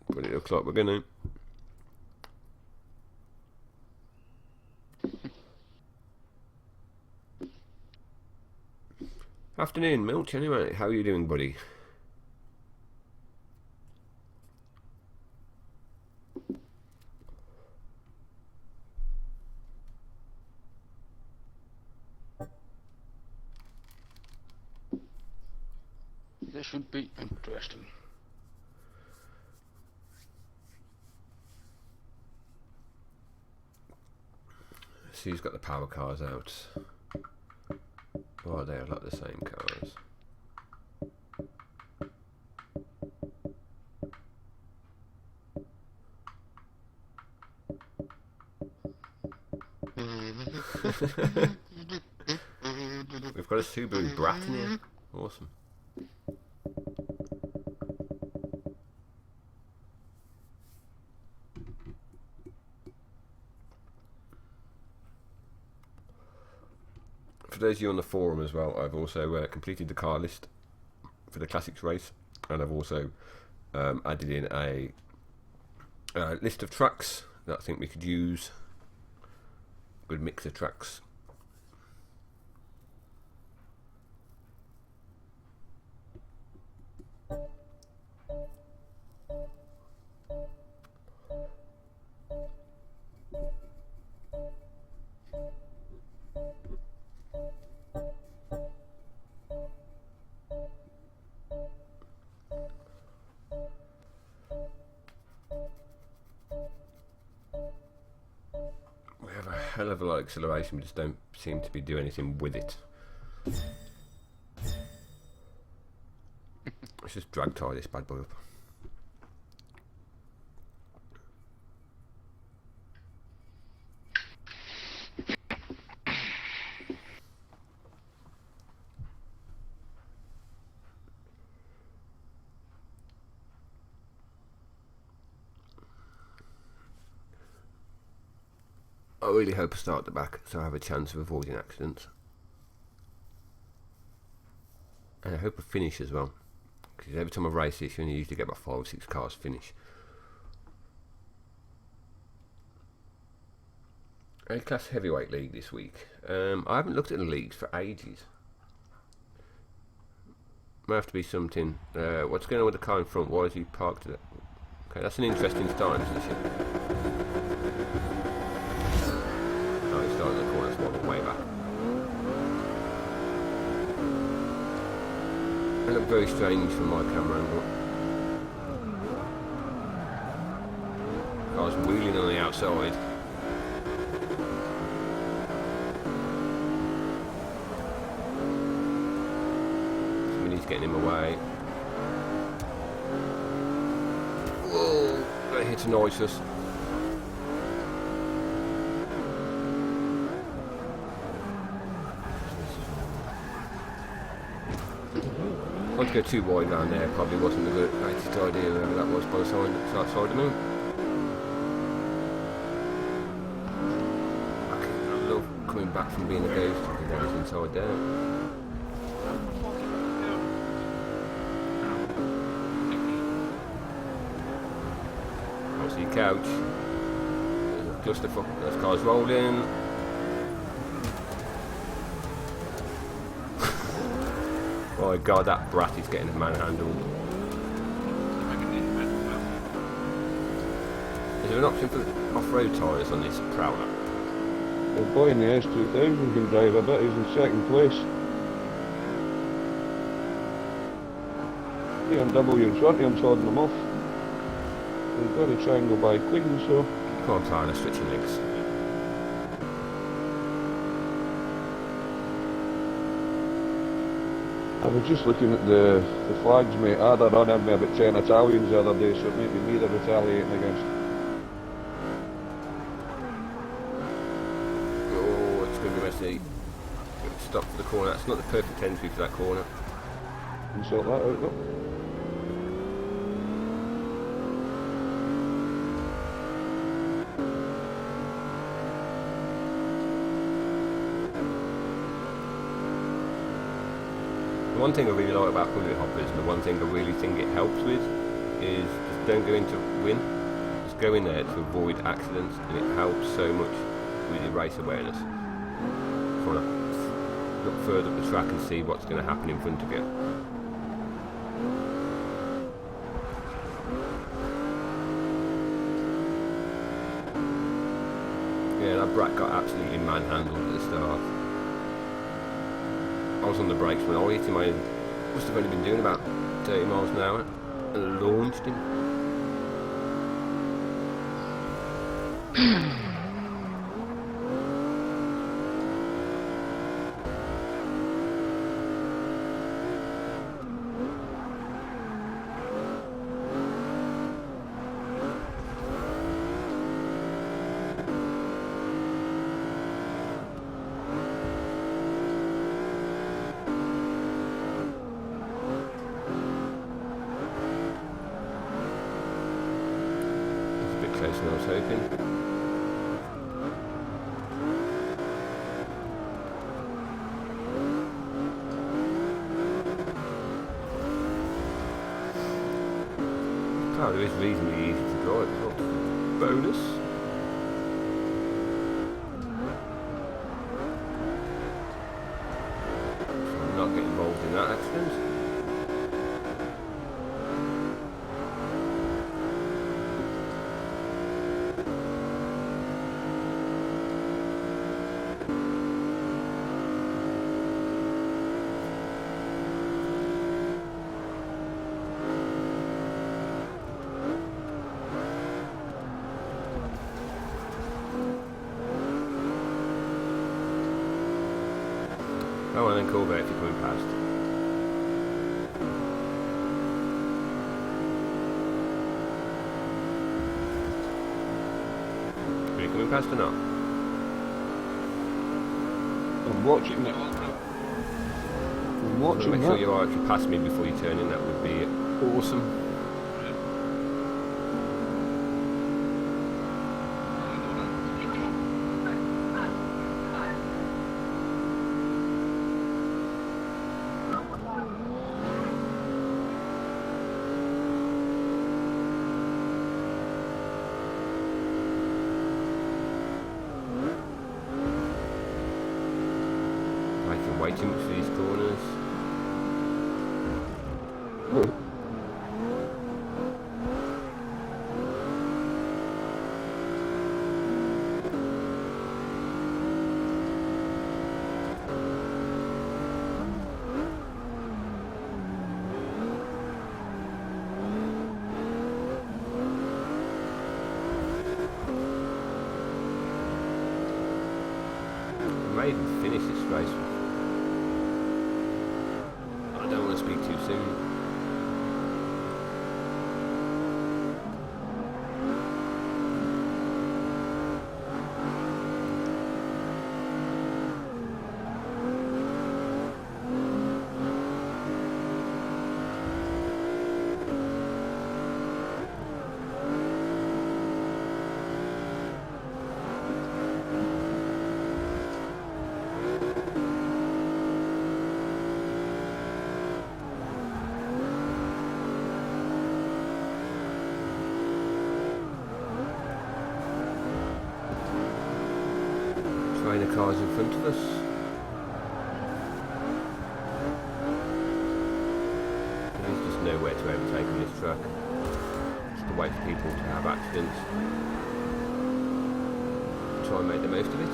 But it looks like we're gonna. Afternoon, Milch. Anyway, how are you doing, buddy? This should be interesting. See who's got the power cars out. Oh, they're like the same cars. We've got a Subaru Brat in here. Awesome. For those of you on the forum as well, I've also completed the car list for the Classics race, and I've also added in a list of tracks that I think we could use. Good mix of tracks. Hell of a lot of acceleration, we just don't seem to be doing anything with it. Let's just drag tie this bad boy up. I really hope I start at the back so I have a chance of avoiding accidents. And I hope I finish as well. Because every time I race this, you only usually get about 5 or 6 cars finish. A-Class Heavyweight League this week. I haven't looked at the leagues for ages. Might have to be something. What's going on with the car in front? Why is he parked at it? Okay, that's an interesting start, isn't it? Oh, he's starting the corner, so way back. They look very strange from my camera angle. Car's wheeling on the outside. Somebody's getting him away. Whoa! That hit a noiseless. Not to go too wide around there, probably wasn't the greatest idea, whoever that was by the side of me. I love coming back from being a ghost and then he's inside there. Obviously couch. There's a clusterfuck, those cars rolling. Oh my god, that brat is getting manhandled. Is there an option for off-road tyres on this Prowler? The boy in the S2000 can drive a bit, he's in second place. BMW in front of him's holding him off. He's got to try and go by clean, so... Come on, Prowler, stretch your legs. I was just looking at the flags, mate. I had a run in me about 10 Italians the other day, so it might be me they're retaliating against. Oh, it's going to be messy. Stop for the corner. That's not the perfect entry for that corner. And sort that out, though. The one thing I really like about bullet hoppers, and the one thing I really think it helps with, is just don't go in to win. Just go in there to avoid accidents, and it helps so much with your race awareness. Trying to look further up the track and see what's going to happen in front of you. Yeah, that brat got absolutely manhandled at the start. I was on the brakes when I hit him. I must have only been doing about 30 miles an hour and launched him. Closer than I was hoping. Prowler is reasonably easy to drive, it's not a bonus. So I'm not getting involved in that accident. Oh, and then Corvette if you're coming past. Are you coming past or not? I'm watching it. I'm watching Make that. sure you are actually past me before you turn in, that would be awesome. way too much for these corners. I may even finish this race. I don't want to speak too soon. The cars in front of us. There's just nowhere to overtake on this track. Just a way for people to have accidents. Try and make the most of it.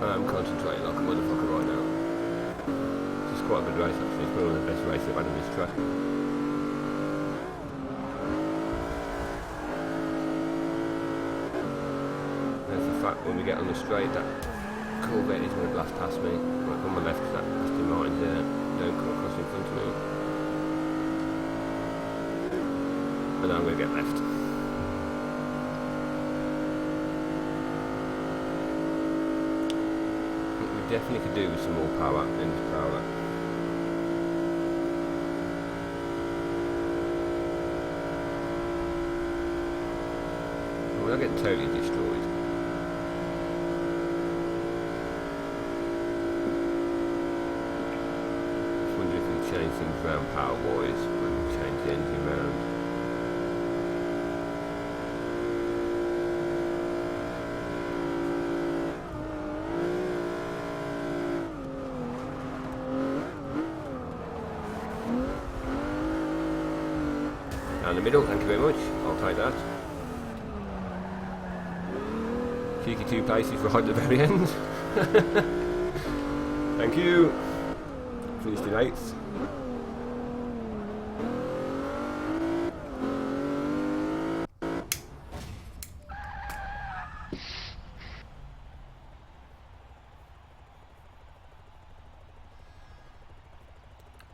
I'm concentrating like a motherfucker right now. It's quite a good race actually. It's probably one of the best races I've had on this track. There's the fact when we get on the straight that Corvette is going to blast past me. Right on my left because that Aston Martin's there. Don't come across in front of me. And now I'm going to get left. Definitely could do with some more power in this Prowler. We're not getting totally destroyed. Just wonder if we change things around power wise when we change the engine around. Down the middle, thank you very much. I'll take that. Cheeky two places right at the very end. Thank you. Finished in 8th.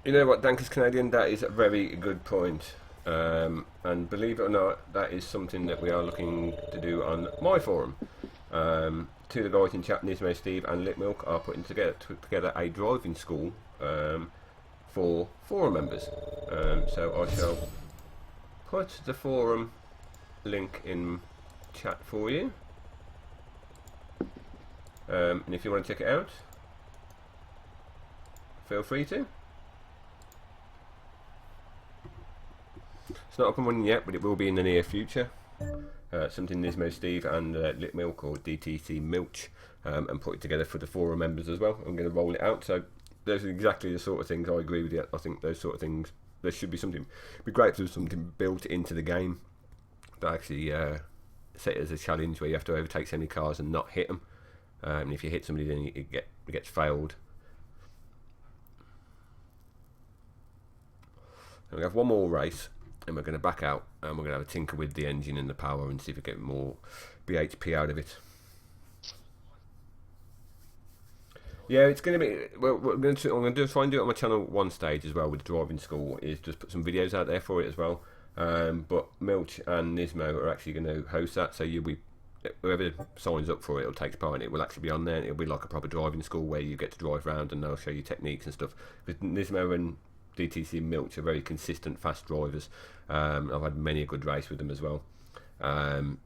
You know what, Dankers Canadian, that is a very good point. And believe it or not, that is something that we are looking to do on my forum. Two of the guys in chat, Nismo Steve and Lit Milk, are putting together a driving school for forum members. So I shall put the forum link in chat for you. And if you want to check it out, feel free to. It's not up and running yet, but it will be in the near future. Something Nismo Steve and Lit Milk, or DTC Milch, and put it together for the forum members as well. I'm going to roll it out. So those are exactly the sort of things I agree with you. I think those sort of things, there should be something. It'd be great if there was something built into the game that actually set it as a challenge where you have to overtake so many cars and not hit them. And if you hit somebody, then it gets failed. we have one more race, and we're going to back out, and we're going to have a tinker with the engine and the power and see if we get more BHP out of it. Yeah, it's going to be. Well, I'm going to try and do it on my channel one stage as well with the driving school. Is just put some videos out there for it as well. But Milch and Nismo are actually going to host that, so you'll be whoever signs up for it or takes part in it will actually be on there. It'll be like a proper driving school where you get to drive around and they'll show you techniques and stuff. Because Nismo and DTC Milch are very consistent, fast drivers. I've had many a good race with them as well.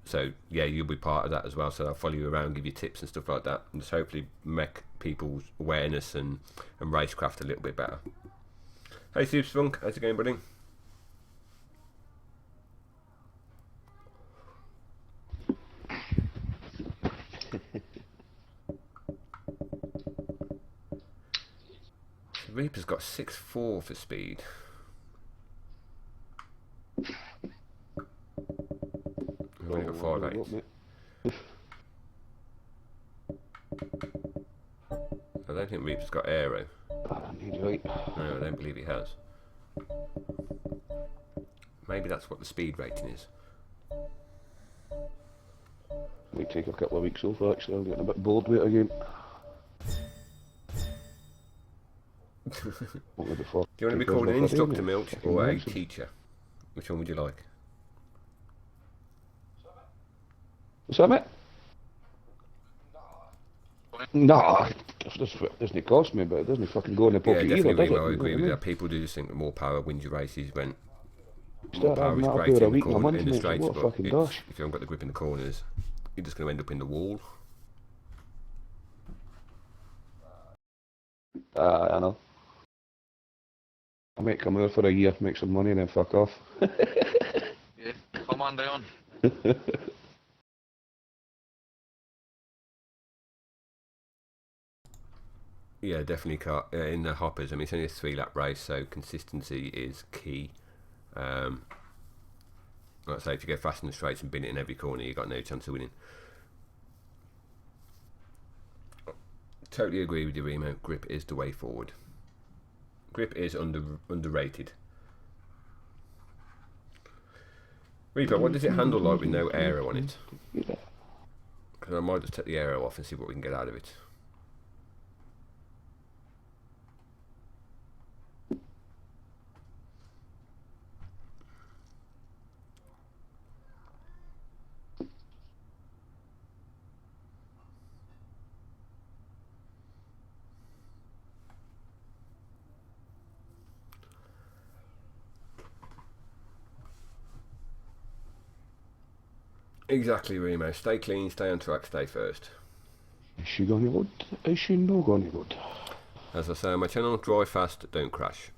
So yeah, you'll be part of that as well. So I'll follow you around, give you tips and stuff like that, and just hopefully make people's awareness and racecraft a little bit better. Hey Super Spunk, how's it going, buddy? Reaper's got 6.4 for speed. We've only got 5.8. I don't think Reaper's got aero. No, I don't believe he has. Maybe that's what the speed rating is. Might take a couple of weeks off actually, I'm getting a bit bored with it again. Do you want to be called an instructor, Milch, or a teacher? Which one would you like? What's that, mate? Nah, it doesn't cost me, but it doesn't fucking go in the pocket either, does it? I agree with that. People do just think that more power wins your races when more Start power having is that great for a in the week and a corner, month, in the mate, straights, what a but fucking if dash. you haven't got the grip in the corners, you're just going to end up in the wall. I know. I might come here for a year, make some money and then fuck off. Yeah, come on down. Yeah, definitely in the hoppers. I mean, it's only a 3-lap race, so consistency is key. Like I say, if you go fast in the straights and bin it in every corner, you've got no chance of winning. Totally agree with you, Remo. Grip is the way forward. Grip is underrated. Reaper, what does it handle like with no aero on it? Because I might just take the aero off and see what we can get out of it. Exactly, Remo. Stay clean, stay on track, stay first. Is she gonna good? Is she not gonna good? As I say on my channel, drive fast, don't crash.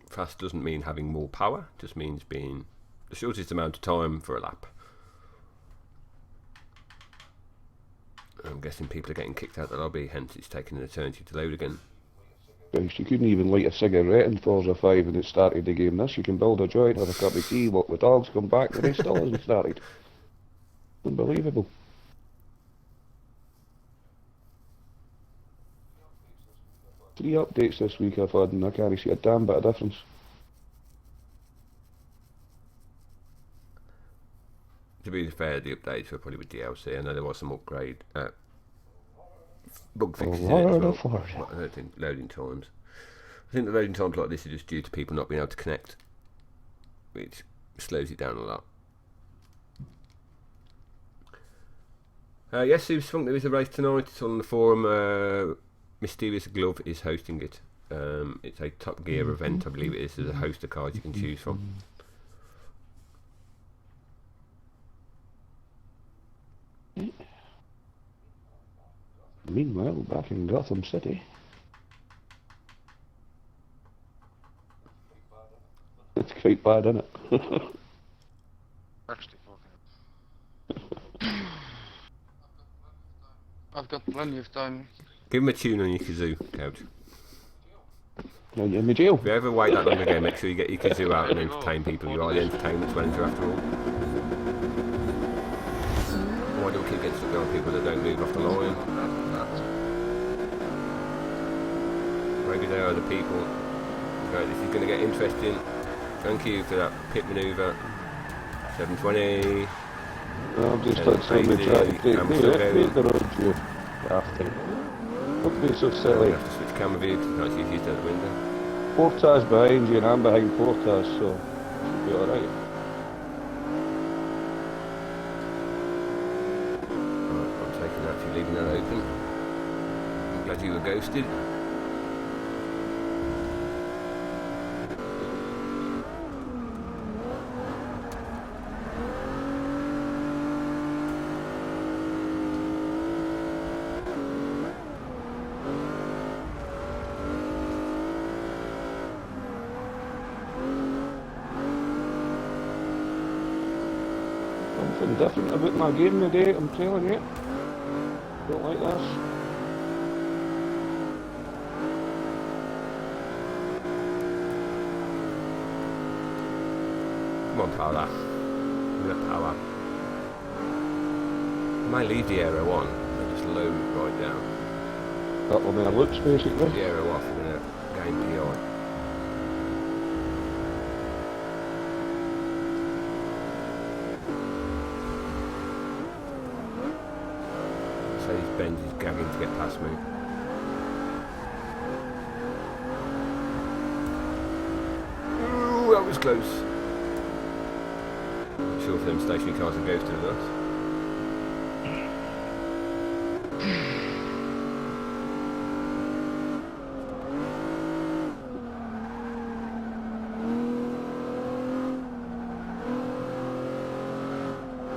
Fast doesn't mean having more power, just means being the shortest amount of time for a lap. I'm guessing people are getting kicked out of the lobby, hence it's taking an eternity to load again. She couldn't even light a cigarette in Forza 5 when it started the game. This, you can build a joint, have a cup of tea, walk the dogs, come back, the race still hasn't started. Unbelievable. Three updates this week I've had and I can't see a damn bit of difference. To be fair, the updates were probably with DLC. I know there was some upgrade bug fixes in it as well. But I don't think loading times. I think the loading times like this are just due to people not being able to connect, which slows it down a lot. Yes, Super Spunk, there is a race tonight. It's on the forum. Mysterious Glove is hosting it. It's a Top Gear event, I believe it is. There's a host of cards you can choose from. Meanwhile, back in Gotham City. It's quite bad, isn't it? Actually, fucking. I've got plenty of time. Give him a tune on your kazoo, Couch. Now you're in the jail. If you ever wait that long ago, make sure you get your kazoo out and entertain people. You are the entertainment manager after all. Why don't we keep getting stuck on people that don't move off the line? Maybe they are the people Right, this is going to get interesting. Thank you for that pit manoeuvre. 720. I'm just And somebody trying to take I'm me still out, going. take the road, you bastard. Don't be so I silly. have to switch camera view because I can't see if he's out the window. Porta's behind you and I'm behind Porta's, so should be alright. Right, I'm taking that, you're leaving that open. I'm glad you were ghosted. Something different about my game today, I'm telling you. Don't like this. Come on, Prowler. Give me that power. I might leave the aero on and just load right down. That will be a looks basically. The aero off, we're going to gain PI. Mercedes-Benz is gagging to get past me. Ooh, that was close. Not sure if them stationary cars are ghosted or not.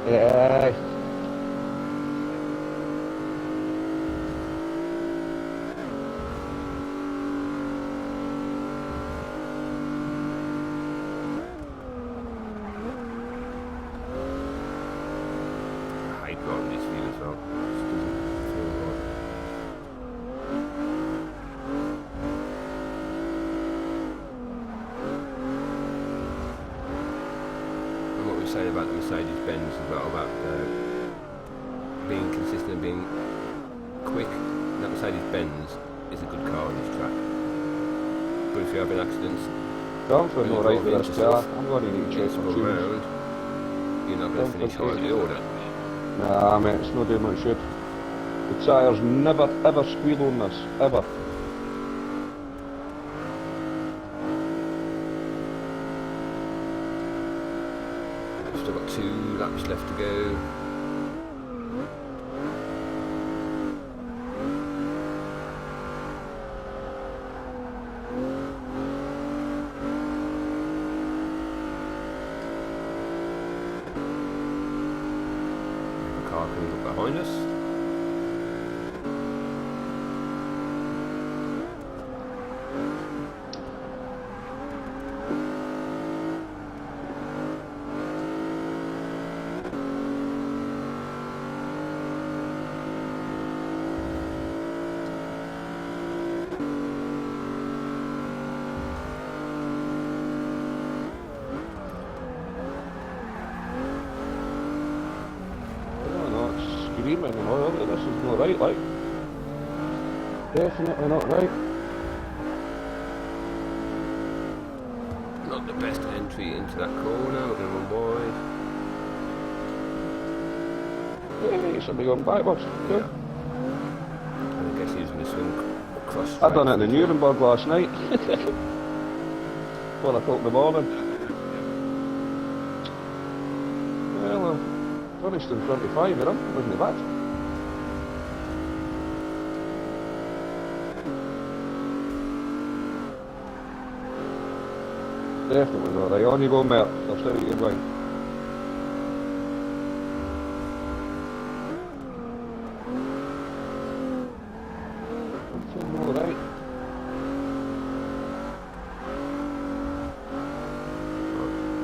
Yeah. I hate driving this view as well. Just doesn't feel right. And what we were saying about the Mercedes-Benz as well, about being consistent, being quick. That Mercedes-Benz is a good car on this track. But if you have an accident, I'm feeling Really alright with drove this into car. stuff. I'm going to need to you check get my spun tunes. round, you're not going to finish high in the order. Nah, mate, it's not doing what it should. The tyres never ever squeal on this, ever. We've still got 2 laps left to go. A car coming up behind us. Oh no, it's screaming and all of it. This is not right, like. Definitely not right. Not the best entry into that corner. We're going to run wide. Hey, somebody going backwards. Good. And I guess he's going to swing across. I done it in the straight. Nuremberg last night. 1 o'clock in the morning. Well, finished in 25 of them. Wasn't it bad? Definitely not right. On you go, Mert. I'll stay at your line. I'm feeling alright.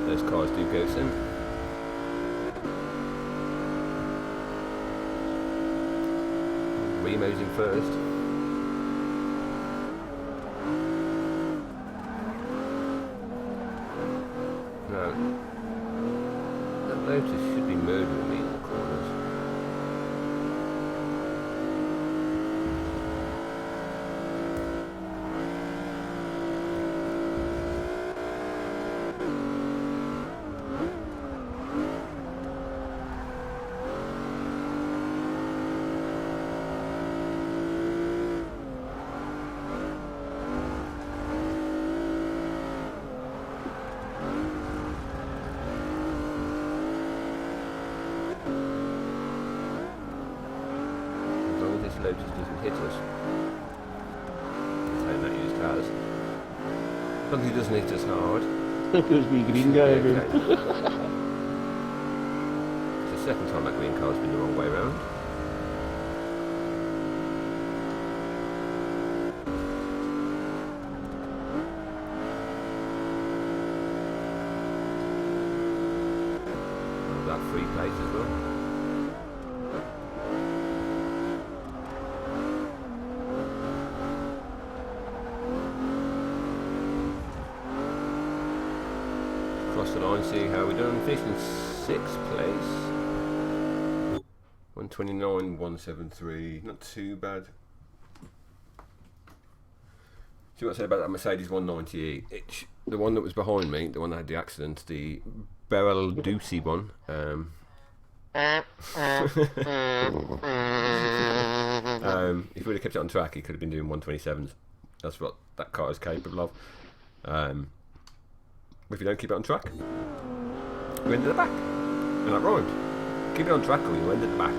Those cars do go soon. Remo's in first. No. That Lotus should be murdering me in the corners. hit us. Saying that used cars. Something doesn't hit us hard. There's me green guy again. Okay. It's the second time that green car's been the wrong way round. That free place as well. Cross the line, see how we're doing. Finished in 6th place. 129.173. Not too bad. See what I said about that Mercedes 190E? The one that was behind me, the one that had the accident, the Beryl Doocy one. If we'd have kept it on track, he could have been doing 127s. That's what that car is capable of. If you don't keep it on track, you end at the back. And that rhymed. Keep it on track or you end at the back.